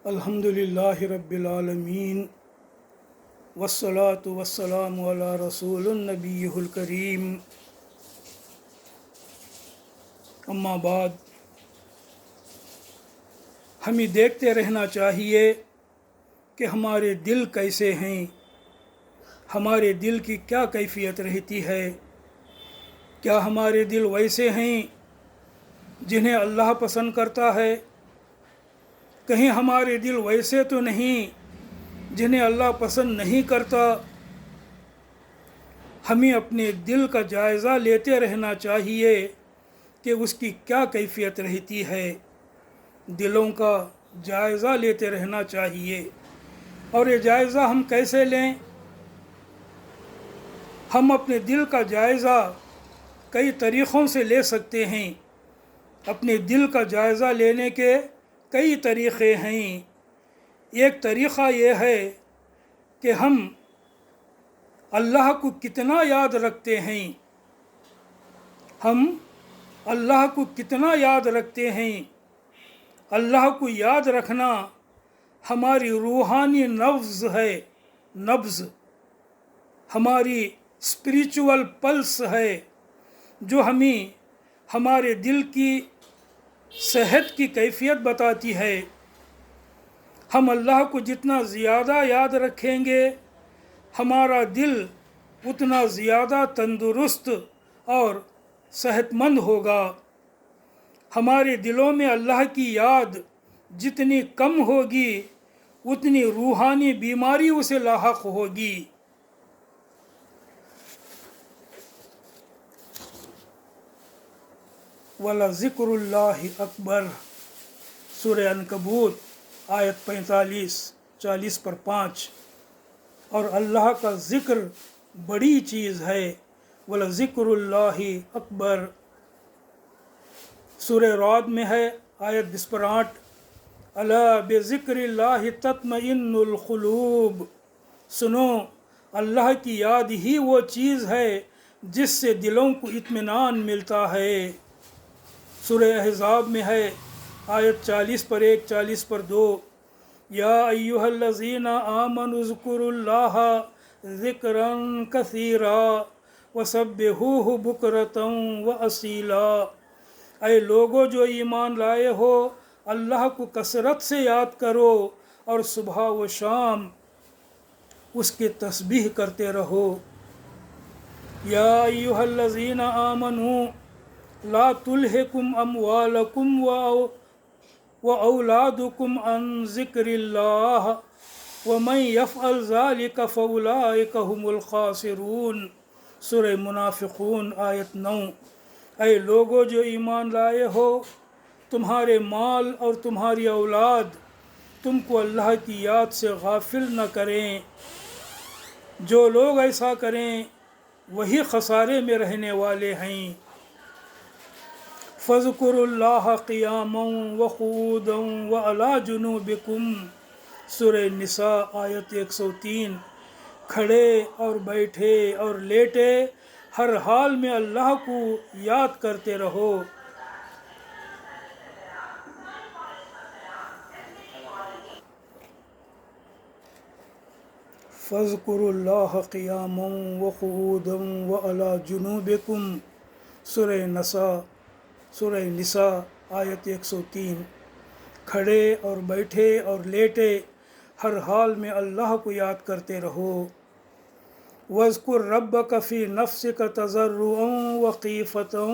الحمدللہ رب العالمین والصلاة والسلام علی رسول النبی الکریم اما بعد، ہمیں دیکھتے رہنا چاہیے کہ ہمارے دل کیسے ہیں، ہمارے دل کی کیا کیفیت رہتی ہے۔ کیا ہمارے دل ویسے ہیں جنہیں اللہ پسند کرتا ہے؟ کہیں ہمارے دل ویسے تو نہیں جنہیں اللہ پسند نہیں کرتا؟ ہمیں اپنے دل کا جائزہ لیتے رہنا چاہیے کہ اس کی کیا کیفیت رہتی ہے۔ دلوں کا جائزہ لیتے رہنا چاہیے۔ اور یہ جائزہ ہم کیسے لیں؟ ہم اپنے دل کا جائزہ کئی طریقوں سے لے سکتے ہیں۔ اپنے دل کا جائزہ لینے کے کئی طریقے ہیں۔ ایک طریقہ یہ ہے کہ ہم اللہ کو کتنا یاد رکھتے ہیں۔ ہم اللہ کو کتنا یاد رکھتے ہیں۔ اللہ کو یاد رکھنا ہماری روحانی نبض ہے، نبض ہماری اسپریچول پلس ہے، جو ہمیں ہمارے دل کی صحت کی کیفیت بتاتی ہے۔ ہم اللہ کو جتنا زیادہ یاد رکھیں گے، ہمارا دل اتنا زیادہ تندرست اور صحت مند ہوگا۔ ہمارے دلوں میں اللہ کی یاد جتنی کم ہوگی، اتنی روحانی بیماری اسے لاحق ہوگی۔ وَلَذِكْرُ اللَّهِ اکبر، سورہ عنکبوت آیت 40 پر 5۔ اور اللہ کا ذکر بڑی چیز ہے۔ وَلَذِكْرُ اللَّهِ اکبر، سورہ رعد میں ہے آیت 20 پر 8۔ الا بذکر اللہ تطمئن القلوب، سنو اللہ کی یاد ہی وہ چیز ہے جس سے دلوں کو اطمینان ملتا ہے۔ سورہ احزاب میں ہے آیت 40 پر 1، 40 پر 2۔ یا ایھا الذین آمنوا اذکروا اللہ ذکرا کثیرا وسبحوہ بکرۃ واصیلا، اے لوگو جو ایمان لائے ہو، اللہ کو کثرت سے یاد کرو اور صبح و شام اس کی تسبیح کرتے رہو۔ یا ایھا الذین آمنوا لا تلہکم اموالکم واولادکم عن ذکر اللہ ومن یفعل ذلک فاولئک هم الخاسرون، سورہ منافقون آیت 9۔ اے لوگو جو ایمان لائے ہو، تمہارے مال اور تمہاری اولاد تم کو اللہ کی یاد سے غافل نہ کریں۔ جو لوگ ایسا کریں وہی خسارے میں رہنے والے ہیں۔ فاذکروا اللہ قیاما وقعودا وعلی جنوبکم، سورہ نساء آیت 103۔ کھڑے اور بیٹھے اور لیٹے ہر حال میں اللہ کو یاد کرتے رہو۔ فاذکروا اللہ قیاما وقعودا وعلی جنوبکم، سورہ نساء آیت 103۔ کھڑے اور بیٹھے اور لیٹے ہر حال میں اللہ کو یاد کرتے رہو۔ وَاذْكُرْ رَبَّكَ فِي نَفْسِكَ تَضَرُّعًا وَخِيفَةً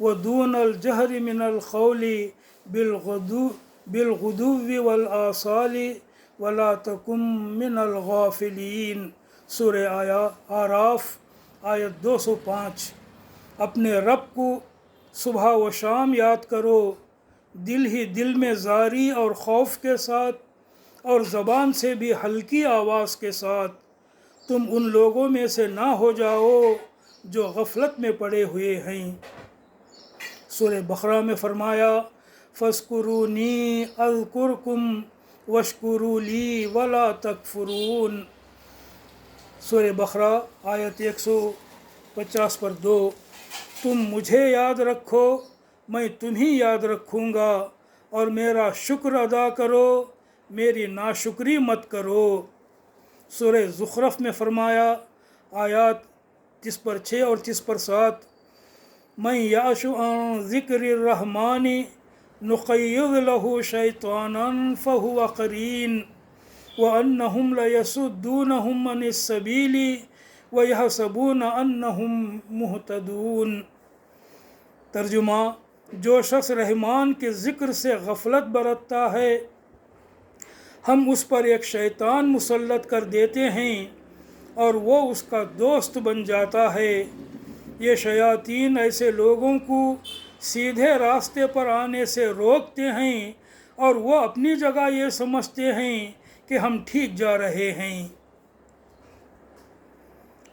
وَدُونَ الْجَهْرِ مِنَ الْقَوْلِ بِالْغُدُوِّ وَالْآصَالِ وَلَا تَكُن مِّنَ الْغَافِلِينَ، سورہ اعراف آیت 205۔ اپنے رب کو صبح و شام یاد کرو، دل ہی دل میں زاری اور خوف کے ساتھ، اور زبان سے بھی ہلکی آواز کے ساتھ۔ تم ان لوگوں میں سے نہ ہو جاؤ جو غفلت میں پڑے ہوئے ہیں۔ سورہ بقرہ میں فرمایا فاذکرونی اذکرکم واشکروا لی ولا تکفرون، سورہ بقرہ آیت 150 پر 2۔ تم مجھے یاد رکھو، میں تمہیں یاد رکھوں گا، اور میرا شکر ادا کرو، میری ناشکری مت کرو۔ سورہ زخرف میں فرمایا، آیات 30/6 اور 30/7، من یعش عن ذکر الرحمن نقید لہ شیطانا فہو قرین وانہم لیصدونہم عن السبیل ویحسبون انہم مہتدون۔ ترجمہ: جو شخص رحمان کے ذکر سے غفلت برتتا ہے ہم اس پر ایک شیطان مسلط کر دیتے ہیں اور وہ اس کا دوست بن جاتا ہے۔ یہ شیاطین ایسے لوگوں کو سیدھے راستے پر آنے سے روکتے ہیں اور وہ اپنی جگہ یہ سمجھتے ہیں کہ ہم ٹھیک جا رہے ہیں۔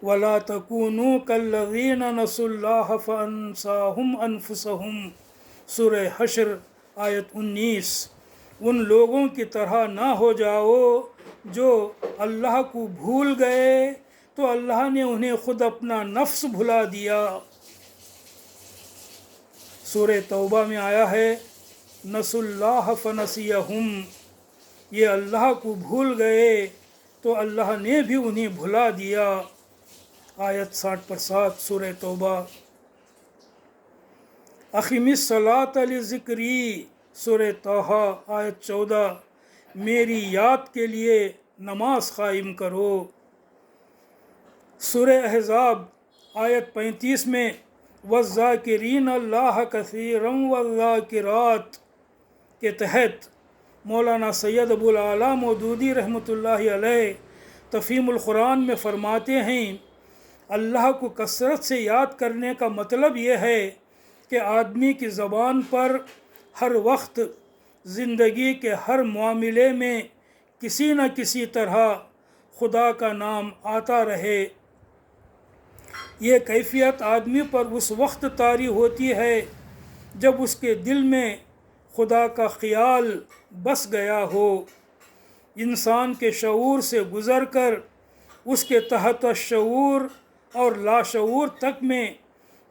وَلَا تَكُونُوا كَالَّذِينَ نَسُوا اللَّهَ فَأَنسَاهُمْ أَنفُسَهُمْ۔ سورہ حشر آیت 19۔ ان لوگوں کی طرح نہ ہو جاؤ جو اللہ کو بھول گئے تو اللہ نے انہیں خود اپنا نفس بھلا دیا۔ سورہ توبہ میں آیا ہے، نسوا اللہ فنسیہم، یہ اللہ کو بھول گئے تو اللہ نے بھی انہیں بھلا دیا۔ آیت 60/7 سورہ توبہ۔ اقم الصلاۃ لذکری، سورہ طٰہٰ آیت 14، میری یاد کے لیے نماز قائم کرو۔ سورہ احزاب آیت 35 میں والذاکرین اللہ کثیرا والذاکرات کے تحت مولانا سید ابو العالیٰ مودودی رحمۃ اللہ علیہ تفہیم القرآن میں فرماتے ہیں، اللہ کو کثرت سے یاد کرنے کا مطلب یہ ہے کہ آدمی کی زبان پر ہر وقت زندگی کے ہر معاملے میں کسی نہ کسی طرح خدا کا نام آتا رہے۔ یہ کیفیت آدمی پر اس وقت طاری ہوتی ہے جب اس کے دل میں خدا کا خیال بس گیا ہو۔ انسان کے شعور سے گزر کر اس کے تحت الشعور اور لاشعور تک میں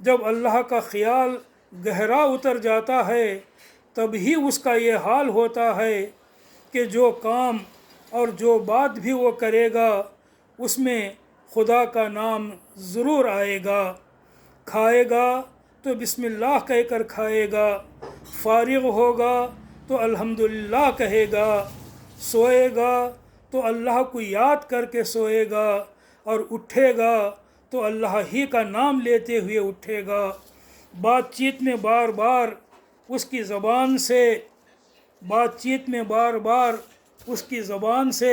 جب اللہ کا خیال گہرا اتر جاتا ہے تب ہی اس کا یہ حال ہوتا ہے کہ جو کام اور جو بات بھی وہ کرے گا اس میں خدا کا نام ضرور آئے گا۔ کھائے گا تو بسم اللہ کہہ کر کھائے گا، فارغ ہوگا تو الحمدللہ کہے گا، سوئے گا تو اللہ کو یاد کر کے سوئے گا، اور اٹھے گا تو اللہ ہی کا نام لیتے ہوئے اٹھے گا۔ بات چیت میں بار بار اس کی زبان سے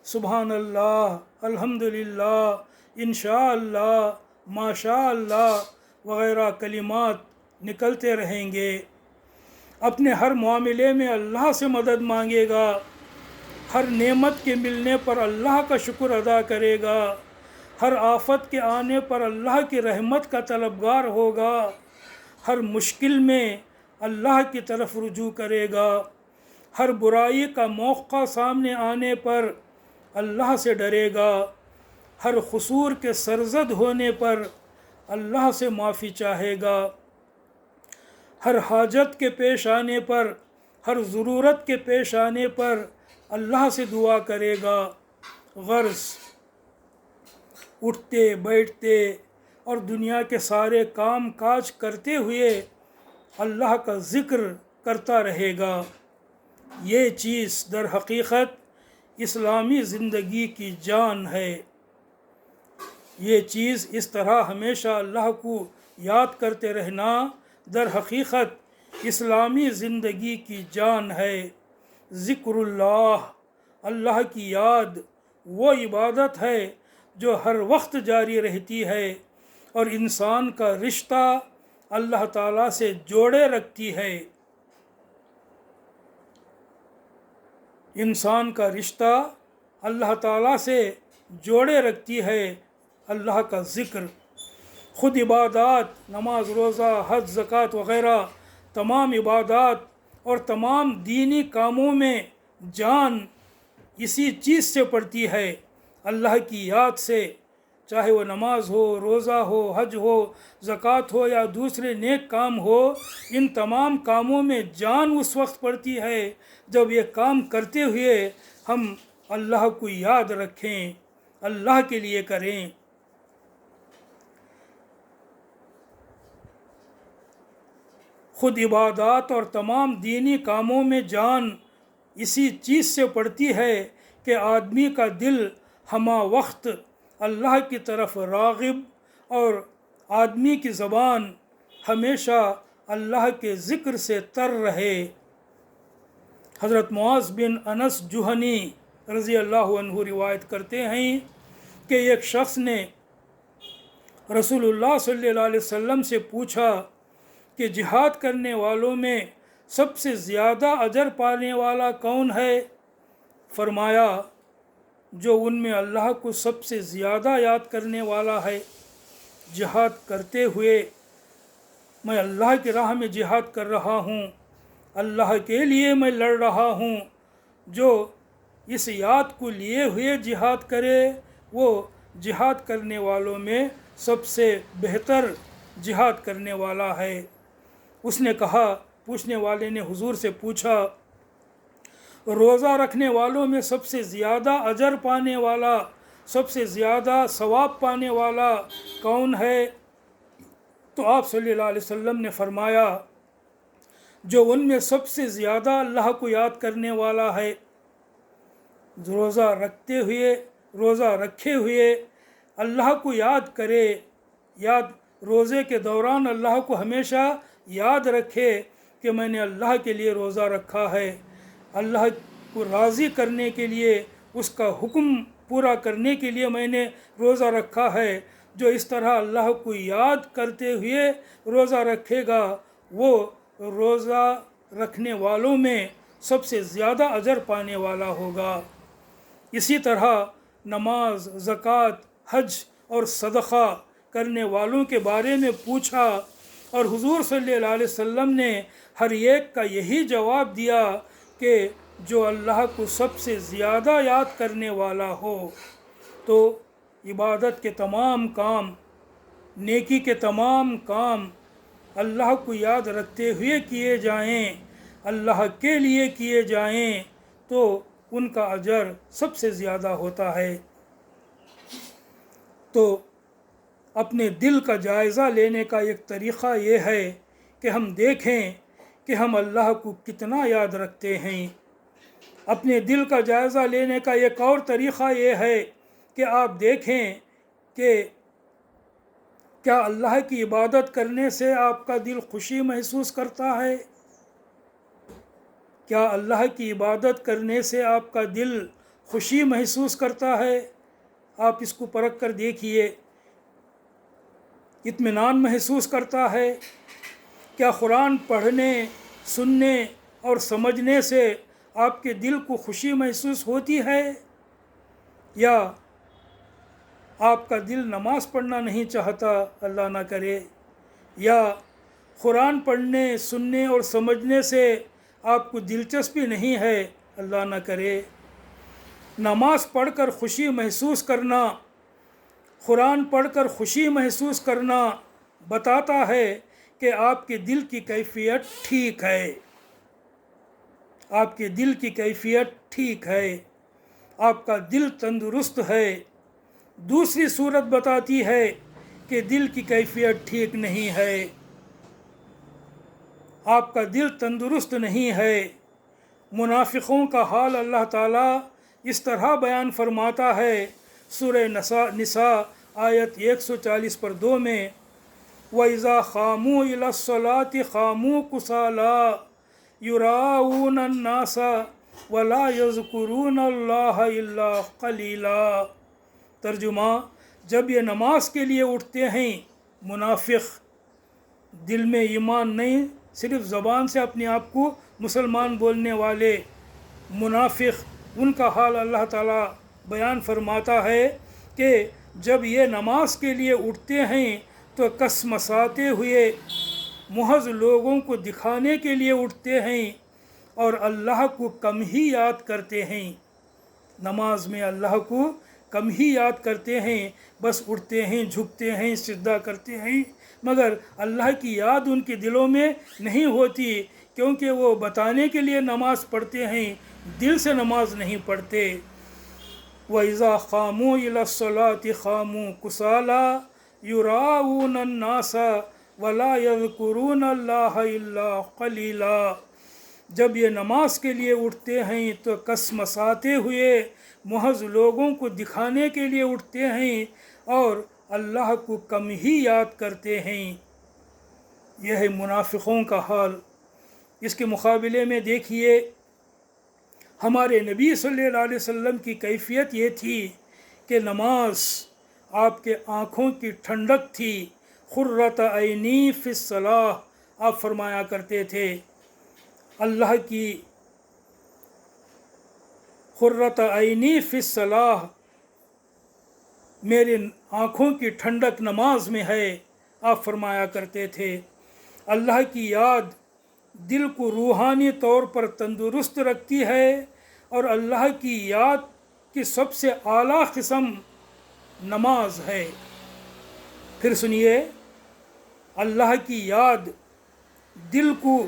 سبحان اللہ، الحمدللہ، انشاءاللہ، ماشاءاللہ وغیرہ کلمات نکلتے رہیں گے۔ اپنے ہر معاملے میں اللہ سے مدد مانگے گا، ہر نعمت کے ملنے پر اللہ کا شکر ادا کرے گا، ہر آفت کے آنے پر اللہ کی رحمت کا طلبگار ہوگا، ہر مشکل میں اللہ کی طرف رجوع کرے گا، ہر برائی کا موقع سامنے آنے پر اللہ سے ڈرے گا، ہر قصور کے سرزد ہونے پر اللہ سے معافی چاہے گا، ہر حاجت کے پیش آنے پر، ہر ضرورت کے پیش آنے پر اللہ سے دعا کرے گا۔ غرض اٹھتے بیٹھتے اور دنیا کے سارے کام کاج کرتے ہوئے اللہ کا ذکر کرتا رہے گا۔ یہ چیز در حقیقت اسلامی زندگی کی جان ہے۔ یہ چیز اس طرح ہمیشہ اللہ کو یاد کرتے رہنا در حقیقت اسلامی زندگی کی جان ہے۔ ذکر اللہ، اللہ کی یاد وہ عبادت ہے جو ہر وقت جاری رہتی ہے اور انسان کا رشتہ اللہ تعالیٰ سے جوڑے رکھتی ہے۔ انسان کا رشتہ اللہ تعالیٰ سے جوڑے رکھتی ہے اللہ کا ذکر۔ خود عبادات، نماز، روزہ، حج، زکوٰۃ وغیرہ تمام عبادات اور تمام دینی کاموں میں جان اسی چیز سے پڑتی ہے، اللہ کی یاد سے۔ چاہے وہ نماز ہو، روزہ ہو، حج ہو، زکوٰۃ ہو یا دوسرے نیک کام ہو، ان تمام کاموں میں جان اس وقت پڑتی ہے جب یہ کام کرتے ہوئے ہم اللہ کو یاد رکھیں، اللہ کے لیے کریں۔ خود عبادات اور تمام دینی کاموں میں جان اسی چیز سے پڑتی ہے کہ آدمی کا دل ہمہ وقت اللہ کی طرف راغب اور آدمی کی زبان ہمیشہ اللہ کے ذکر سے تر رہے۔ حضرت معاذ بن انس جوہنی رضی اللہ عنہ روایت کرتے ہیں کہ ایک شخص نے رسول اللہ صلی اللہ علیہ وسلم سے پوچھا کہ جہاد کرنے والوں میں سب سے زیادہ اجر پانے والا کون ہے؟ فرمایا جو ان میں اللہ کو سب سے زیادہ یاد کرنے والا ہے۔ جہاد کرتے ہوئے میں اللہ کی راہ میں جہاد کر رہا ہوں، اللہ کے لیے میں لڑ رہا ہوں۔ جو اس یاد کو لیے ہوئے جہاد کرے وہ جہاد کرنے والوں میں سب سے بہتر جہاد کرنے والا ہے۔ اس نے کہا، پوچھنے والے نے حضور سے پوچھا، روزہ رکھنے والوں میں سب سے زیادہ اجر پانے والا، سب سے زیادہ ثواب پانے والا کون ہے؟ تو آپ صلی اللہ علیہ وسلم نے فرمایا جو ان میں سب سے زیادہ اللہ کو یاد کرنے والا ہے۔ روزہ رکھے ہوئے اللہ کو یاد کرے، روزے کے دوران اللہ کو ہمیشہ یاد رکھے کہ میں نے اللہ کے لیے روزہ رکھا ہے، اللہ کو راضی کرنے کے لیے، اس کا حکم پورا کرنے کے لیے میں نے روزہ رکھا ہے۔ جو اس طرح اللہ کو یاد کرتے ہوئے روزہ رکھے گا وہ روزہ رکھنے والوں میں سب سے زیادہ اجر پانے والا ہوگا۔ اسی طرح نماز، زکوٰۃ، حج اور صدقہ کرنے والوں کے بارے میں پوچھا اور حضور صلی اللہ علیہ وسلم نے ہر ایک کا یہی جواب دیا کہ جو اللہ کو سب سے زیادہ یاد کرنے والا ہو۔ تو عبادت کے تمام کام، نیکی کے تمام کام اللہ کو یاد رکھتے ہوئے کیے جائیں، اللہ کے لیے کیے جائیں تو ان کا اجر سب سے زیادہ ہوتا ہے۔ تو اپنے دل کا جائزہ لینے کا ایک طریقہ یہ ہے کہ ہم دیکھیں کہ ہم اللہ کو کتنا یاد رکھتے ہیں۔ اپنے دل کا جائزہ لینے کا ایک اور طریقہ یہ ہے کہ آپ دیکھیں کہ کیا اللہ کی عبادت کرنے سے آپ کا دل خوشی محسوس کرتا ہے؟ کیا اللہ کی عبادت کرنے سے آپ کا دل خوشی محسوس کرتا ہے؟ آپ اس کو پرکھ کر دیکھیے، اطمینان محسوس کرتا ہے؟ کیا قرآن پڑھنے، سننے اور سمجھنے سے آپ کے دل کو خوشی محسوس ہوتی ہے؟ یا آپ کا دل نماز پڑھنا نہیں چاہتا، اللہ نہ کرے؟ یا قرآن پڑھنے، سننے اور سمجھنے سے آپ کو دلچسپی نہیں ہے، اللہ نہ کرے؟ نماز پڑھ کر خوشی محسوس کرنا، قرآن پڑھ کر خوشی محسوس کرنا بتاتا ہے کہ آپ کے دل کی کیفیت ٹھیک ہے، آپ کے دل کی کیفیت ٹھیک ہے، آپ کا دل تندرست ہے۔ دوسری صورت بتاتی ہے کہ دل کی کیفیت ٹھیک نہیں ہے، آپ کا دل تندرست نہیں ہے۔ منافقوں کا حال اللہ تعالیٰ اس طرح بیان فرماتا ہے سورہ نساء آیت 140 میں، وَإِذَا خَامُوا إِلَى الصَّلَاةِ خَامُوا كُسَالَىٰ يُرَاءُونَ النَّاسَ وَلَا يَذْكُرُونَ اللَّهَ إِلَّا قَلِيلًا۔ ترجمہ، جب یہ نماز کے لیے اٹھتے ہیں منافق، دل میں ایمان نہیں، صرف زبان سے اپنے آپ کو مسلمان بولنے والے منافق، ان کا حال اللہ تعالیٰ بیان فرماتا ہے کہ جب یہ نماز کے لیے اٹھتے ہیں تو کسمساتے ہوئے محض لوگوں کو دکھانے کے لیے اٹھتے ہیں اور اللہ کو کم ہی یاد کرتے ہیں۔ نماز میں اللہ کو کم ہی یاد کرتے ہیں، بس اٹھتے ہیں، جھکتے ہیں، سجدہ کرتے ہیں، مگر اللہ کی یاد ان کے دلوں میں نہیں ہوتی، کیونکہ وہ بتانے کے لیے نماز پڑھتے ہیں، دل سے نماز نہیں پڑھتے۔ وَإِذَا قَامُوا إِلَى الصَّلَاةِ قَامُوا كُسَالَىٰ يُرَاءُونَ النَّاسَ وَلَا يَذْكُرُونَ اللَّهَ إِلَّا قَلِيلًا۔ جب یہ نماز کے لیے اٹھتے ہیں تو کسمساتے ہوئے محض لوگوں کو دکھانے کے لیے اٹھتے ہیں اور اللہ کو کم ہی یاد کرتے ہیں۔ یہ ہے منافقوں کا حال۔ اس کے مقابلے میں دیکھیے ہمارے نبی صلی اللہ علیہ وسلم کی کیفیت یہ تھی کہ نماز آپ کے آنکھوں کی ٹھنڈک تھی۔ قرۃ عینی فی الصلاۃ، آپ فرمایا کرتے تھے، اللہ کی قرۃ عینی فی الصلاۃ، میری آنکھوں کی ٹھنڈک نماز میں ہے، آپ فرمایا کرتے تھے۔ اللہ کی یاد دل کو روحانی طور پر تندرست رکھتی ہے، اور اللہ کی یاد کی سب سے اعلیٰ قسم نماز ہے۔ پھر سنیے، اللہ کی یاد دل کو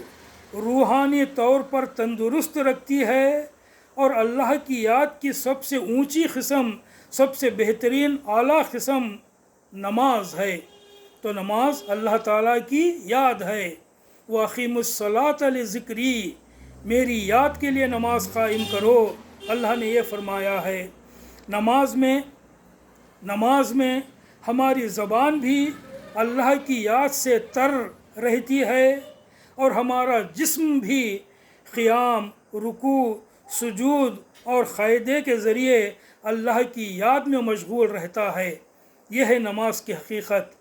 روحانی طور پر تندرست رکھتی ہے، اور اللہ کی یاد کی سب سے اونچی قسم، سب سے بہترین اعلیٰ قسم نماز ہے۔ تو نماز اللہ تعالیٰ کی یاد ہے۔ وَأَقِیمُوا الصَّلَاةَ لِذِکْرِی، میری یاد کے لیے نماز قائم کرو، اللہ نے یہ فرمایا ہے۔ نماز میں ہماری زبان بھی اللہ کی یاد سے تر رہتی ہے، اور ہمارا جسم بھی قیام، رکوع، سجود اور قعدے کے ذریعے اللہ کی یاد میں مشغول رہتا ہے۔ یہ ہے نماز کی حقیقت۔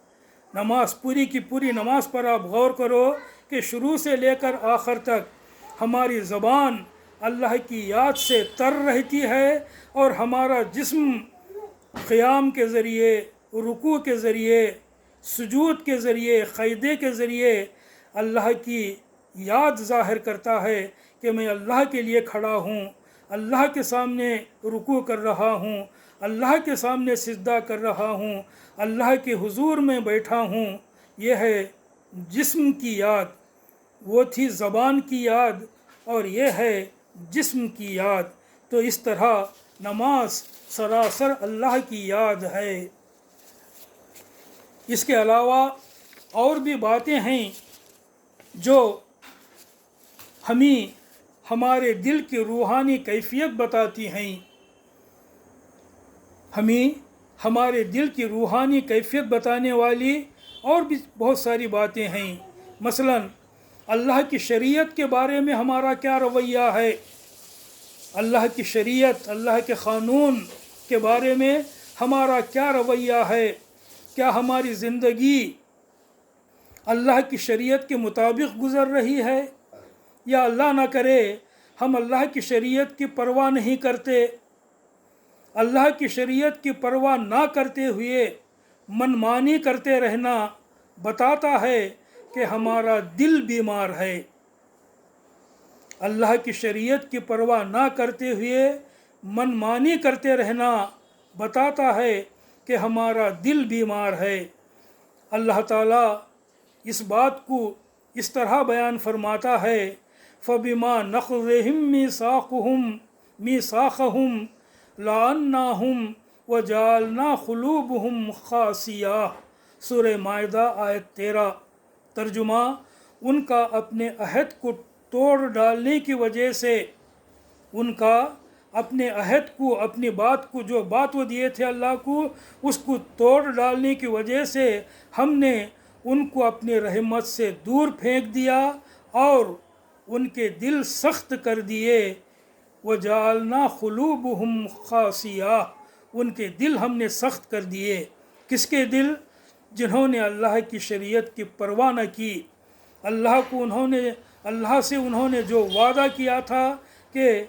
نماز پوری کی پوری نماز پر آپ غور کرو کہ شروع سے لے کر آخر تک ہماری زبان اللہ کی یاد سے تر رہتی ہے، اور ہمارا جسم قیام کے ذریعے، رکوع کے ذریعے، سجود کے ذریعے، قعدے کے ذریعے اللہ کی یاد ظاہر کرتا ہے کہ میں اللہ کے لیے کھڑا ہوں، اللہ کے سامنے رکوع کر رہا ہوں، اللہ کے سامنے سجدہ کر رہا ہوں، اللہ کے حضور میں بیٹھا ہوں۔ یہ ہے جسم کی یاد، وہ تھی زبان کی یاد، اور یہ ہے جسم کی یاد۔ تو اس طرح نماز سراسر اللہ کی یاد ہے۔ اس کے علاوہ اور بھی باتیں ہیں جو ہمیں ہمارے دل کی روحانی کیفیت بتاتی ہیں۔ ہمیں ہمارے دل کی روحانی کیفیت بتانے والی اور بھی بہت ساری باتیں ہیں۔ مثلا اللہ کی شریعت کے بارے میں ہمارا کیا رویہ ہے، اللہ کی شریعت، اللہ کے قانون کے بارے میں ہمارا کیا رویہ ہے، کیا ہماری زندگی اللہ کی شریعت کے مطابق گزر رہی ہے، یا اللہ نہ کرے ہم اللہ کی شریعت کی پرواہ نہیں کرتے۔ اللہ کی شریعت کی پرواہ نہ کرتے ہوئے منمانی کرتے رہنا بتاتا ہے کہ ہمارا دل بیمار ہے۔ اللہ کی شریعت کی پرواہ نہ کرتے ہوئے منمانی کرتے رہنا بتاتا ہے کہ ہمارا دل بیمار ہے۔ اللہ تعالیٰ اس بات کو اس طرح بیان فرماتا ہے، فَبِمَا نَقْضِهِم مِّيثَاقَهُمْ لَعَنَّاهُمْ وَجَعَلْنَا قُلُوبَهُمْ قَاسِيَةً، سورہ مائدہ آیت 13۔ ترجمہ، ان کا اپنے عہد کو توڑ ڈالنے کی وجہ سے، ان کا اپنے عہد کو، اپنی بات کو، جو بات وہ دیے تھے اللہ کو، اس کو توڑ ڈالنے کی وجہ سے ہم نے ان کو اپنی رحمت سے دور پھینک دیا اور ان کے دل سخت کر دیے۔ وَجَعَلْنَا قُلُوبَهُمْ قَاسِيَةً، ان کے دل ہم نے سخت کر دیے۔ کس کے دل؟ جنہوں نے اللہ کی شریعت کی پرواہ نہ کی۔ اللہ سے انہوں نے جو وعدہ کیا تھا کہ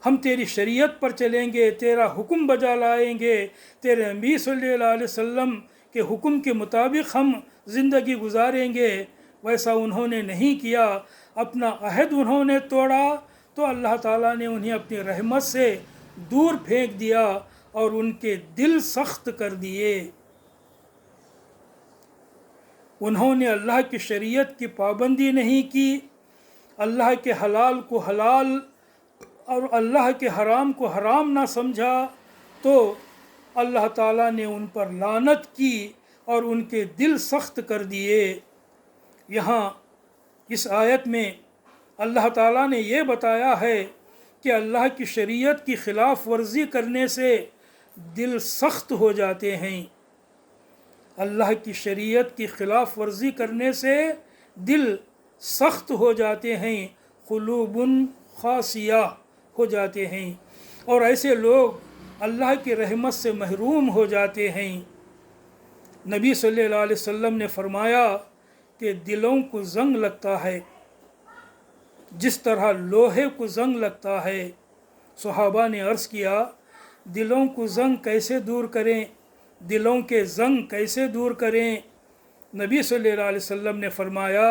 ہم تیری شریعت پر چلیں گے، تیرا حکم بجا لائیں گے، تیرے نبی صلی اللہ علیہ وسلم کے حکم کے مطابق ہم زندگی گزاریں گے، ویسا انہوں نے نہیں کیا، اپنا عہد انہوں نے توڑا، تو اللہ تعالیٰ نے انہیں اپنی رحمت سے دور پھینک دیا اور ان کے دل سخت کر دیے۔ انہوں نے اللہ کی شریعت کی پابندی نہیں کی، اللہ کے حلال کو حلال اور اللہ کے حرام کو حرام نہ سمجھا، تو اللہ تعالیٰ نے ان پر لعنت کی اور ان کے دل سخت کر دیے۔ یہاں اس آیت میں اللہ تعالیٰ نے یہ بتایا ہے کہ اللہ کی شریعت کی خلاف ورزی کرنے سے دل سخت ہو جاتے ہیں۔ اللہ کی شریعت کی خلاف ورزی کرنے سے دل سخت ہو جاتے ہیں، قلوب قاسیہ ہو جاتے ہیں، اور ایسے لوگ اللہ کی رحمت سے محروم ہو جاتے ہیں۔ نبی صلی اللہ علیہ وسلم نے فرمایا کہ دلوں کو زنگ لگتا ہے جس طرح لوہے کو زنگ لگتا ہے۔ صحابہ نے عرض کیا، دلوں کو زنگ کیسے دور کریں؟ دلوں کے زنگ کیسے دور کریں؟ نبی صلی اللہ علیہ وسلم نے فرمایا،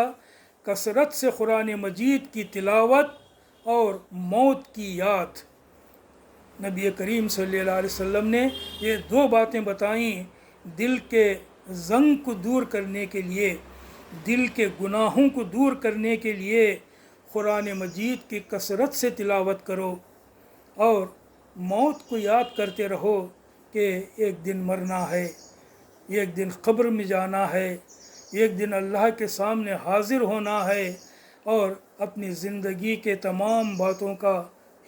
کثرت سے قرآن مجید کی تلاوت اور موت کی یاد۔ نبی کریم صلی اللہ علیہ وسلم نے یہ دو باتیں بتائیں دل کے زنگ کو دور کرنے کے لیے، دل کے گناہوں کو دور کرنے کے لیے قرآن مجید کی کثرت سے تلاوت کرو اور موت کو یاد کرتے رہو کہ ایک دن مرنا ہے، ایک دن قبر میں جانا ہے، ایک دن اللہ کے سامنے حاضر ہونا ہے اور اپنی زندگی کے تمام باتوں کا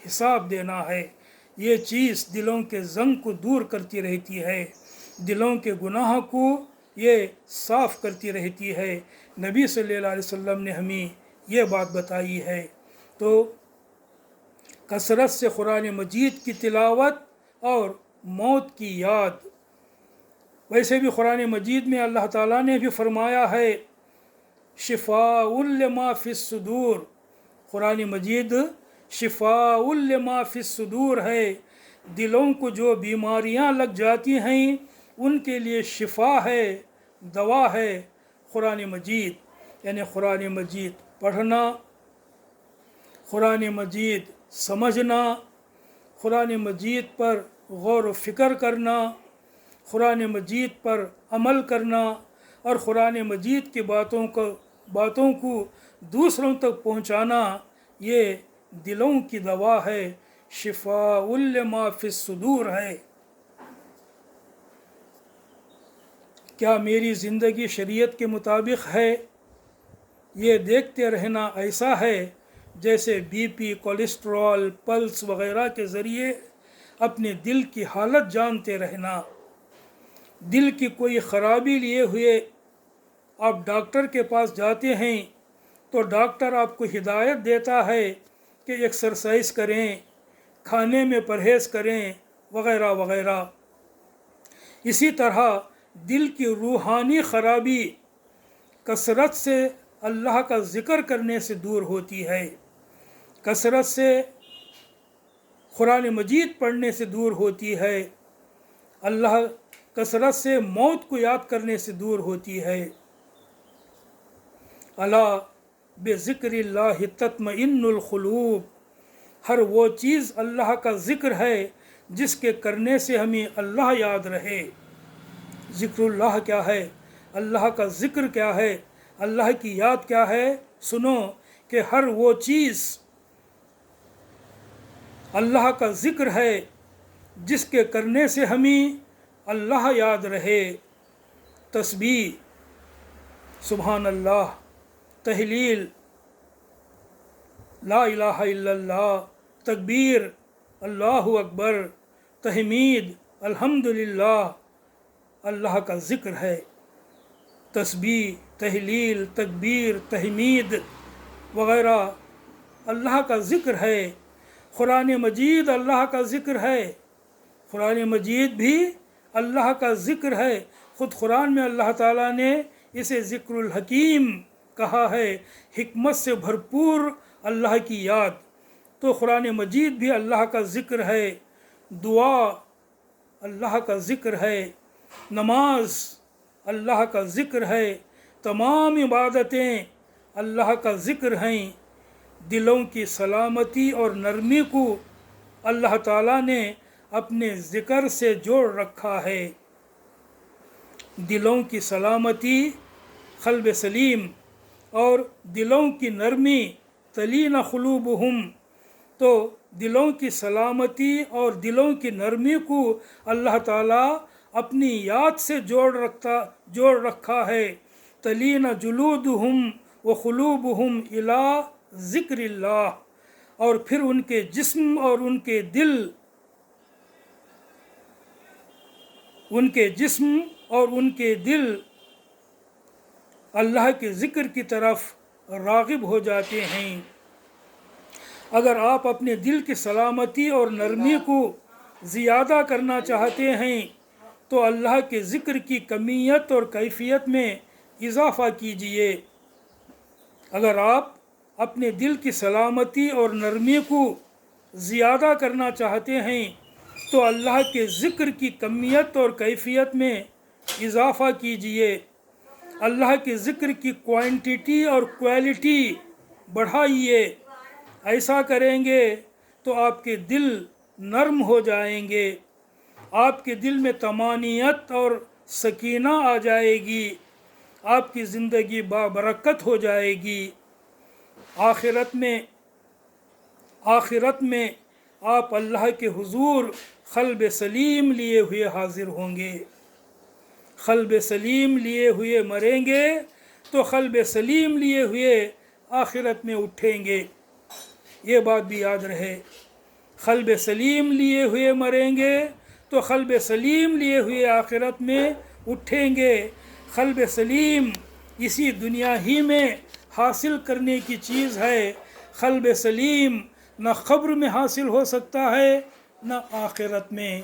حساب دینا ہے۔ یہ چیز دلوں کے زنگ کو دور کرتی رہتی ہے، دلوں کے گناہ کو یہ صاف کرتی رہتی ہے۔ نبی صلی اللہ علیہ وسلم نے ہمیں یہ بات بتائی ہے۔ تو کثرت سے قرآن مجید کی تلاوت اور موت کی یاد۔ ویسے بھی قرآن مجید میں اللہ تعالیٰ نے بھی فرمایا ہے، شفاء لما فی الصدور، قرآن مجید شفاء لما فی الصدور ہے۔ دلوں کو جو بیماریاں لگ جاتی ہیں ان کے لیے شفا ہے، دوا ہے قرآن مجید۔ یعنی قرآن مجید پڑھنا، قرآن مجید سمجھنا، قرآن مجید پر غور و فکر کرنا، قرآن مجید پر عمل کرنا اور قرآن مجید کی باتوں کو دوسروں تک پہنچانا، یہ دلوں کی دوا ہے، شفاء لما فی الصدور ہے۔ کیا میری زندگی شریعت کے مطابق ہے؟ یہ دیکھتے رہنا ایسا ہے جیسے بی پی، کولیسٹرول، پلس وغیرہ کے ذریعے اپنے دل کی حالت جانتے رہنا۔ دل کی کوئی خرابی لیے ہوئے آپ ڈاکٹر کے پاس جاتے ہیں تو ڈاکٹر آپ کو ہدایت دیتا ہے کہ ایکسرسائز کریں، کھانے میں پرہیز کریں وغیرہ وغیرہ۔ اسی طرح دل کی روحانی خرابی کثرت سے اللہ کا ذکر کرنے سے دور ہوتی ہے، کثرت سے قرآن مجید پڑھنے سے دور ہوتی ہے، اللہ کثرت سے موت کو یاد کرنے سے دور ہوتی ہے۔ الا بذکر اللہ تطمئن القلوب، ہر وہ چیز اللہ کا ذکر ہے جس کے کرنے سے ہمیں اللہ یاد رہے۔ ذکر اللہ کیا ہے؟ اللہ کا ذکر کیا ہے؟ اللہ کی یاد کیا ہے؟ سنو کہ ہر وہ چیز اللہ کا ذکر ہے جس کے کرنے سے ہمیں اللہ یاد رہے۔ تسبیح، سبحان اللہ، تہلیل، لا الہ الا اللہ، تکبیر، اللہ اکبر، تحمید، الحمدللہ، اللہ کا ذکر ہے۔ تسبیح، تہلیل، تکبیر، تحمید وغیرہ اللہ کا ذکر ہے۔ قرآن مجید اللہ کا ذکر ہے، قرآن مجید بھی اللہ کا ذکر ہے۔ خود قرآن میں اللہ تعالیٰ نے اسے ذکر الحکیم کہا ہے، حکمت سے بھرپور اللہ کی یاد۔ تو قرآن مجید بھی اللہ کا ذکر ہے، دعا اللہ کا ذکر ہے، نماز اللہ کا ذکر ہے، تمام عبادتیں اللہ کا ذکر ہیں۔ دلوں کی سلامتی اور نرمی کو اللہ تعالیٰ نے اپنے ذکر سے جوڑ رکھا ہے۔ دلوں کی سلامتی قلب سلیم اور دلوں کی نرمی تلین قلوبہم، تو دلوں کی سلامتی اور دلوں کی نرمی کو اللہ تعالیٰ اپنی یاد سے جوڑ رکھا ہے۔ تلین جلودہم وقلوبہم الی ذکر اللہ، اور پھر ان کے جسم اور ان کے دل اللہ کے ذکر کی طرف راغب ہو جاتے ہیں۔ اگر آپ اپنے دل کی سلامتی اور نرمی کو زیادہ کرنا چاہتے ہیں تو اللہ کے ذکر کی کمیت اور کیفیت میں اضافہ کیجیے۔ اگر آپ اپنے دل کی سلامتی اور نرمی کو زیادہ کرنا چاہتے ہیں تو اللہ کے ذکر کی کمیت اور کیفیت میں اضافہ کیجیے۔ اللہ کے ذکر کی کوانٹٹی اور کوالٹی بڑھائیے۔ ایسا کریں گے تو آپ کے دل نرم ہو جائیں گے، آپ کے دل میں طمانینت اور سکینہ آ جائے گی، آپ کی زندگی بابرکت ہو جائے گی۔ آخرت میں آپ اللہ کے حضور قلب سلیم لیے ہوئے حاضر ہوں گے۔ قلب سلیم لیے ہوئے مریں گے تو قلب سلیم لیے ہوئے آخرت میں اٹھیں گے۔ یہ بات بھی یاد رہے، قلب سلیم لیے ہوئے مریں گے تو قلب سلیم لیے ہوئے آخرت میں اٹھیں گے۔ قلب سلیم اسی دنیا ہی میں حاصل کرنے کی چیز ہے۔ قلب سلیم نہ قبر میں حاصل ہو سکتا ہے نہ آخرت میں۔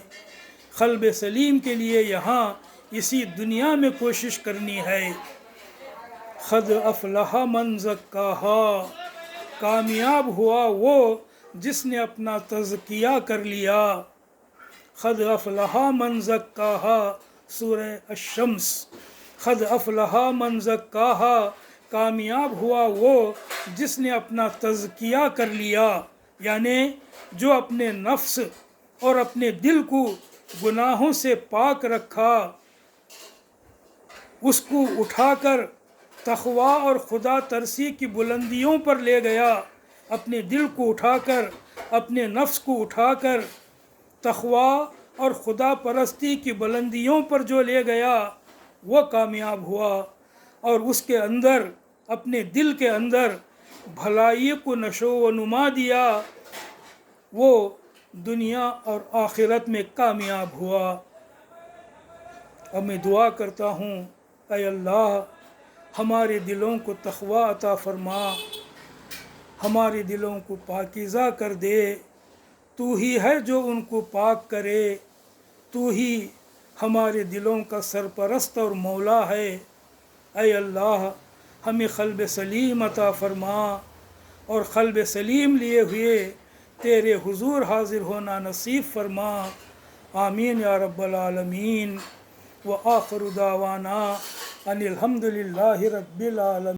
قلب سلیم کے لیے یہاں اسی دنیا میں کوشش کرنی ہے۔ قد افلح من زکاہا، کامیاب ہوا وہ جس نے اپنا تزکیہ کر لیا۔ قد افلح من زکاہا، سورہ الشمس۔ قد افلح من زکاہا، کامیاب ہوا وہ جس نے اپنا تزکیہ کر لیا، یعنی جو اپنے نفس اور اپنے دل کو گناہوں سے پاک رکھا، اس کو اٹھا کر تقوی اور خدا ترسی کی بلندیوں پر لے گیا، اپنے دل کو اٹھا کر، اپنے نفس کو اٹھا کر تقوی اور خدا پرستی کی بلندیوں پر جو لے گیا وہ کامیاب ہوا، اور اس کے اندر، اپنے دل کے اندر بھلائی کو نشو و نما دیا، وہ دنیا اور آخرت میں کامیاب ہوا۔ اب میں دعا کرتا ہوں، اے اللہ ہمارے دلوں کو تقوی عطا فرما، ہمارے دلوں کو پاکیزہ کر دے۔ تو ہی ہے جو ان کو پاک کرے، تو ہی ہمارے دلوں کا سرپرست اور مولا ہے۔ اے اللہ ہمیں قلب سلیم عطا فرما اور قلب سلیم لیے ہوئے تیرے حضور حاضر ہونا نصیب فرما۔ آمین یا رب العالمین۔ وآخر دعوانا ان الحمد للہ رب العالمین۔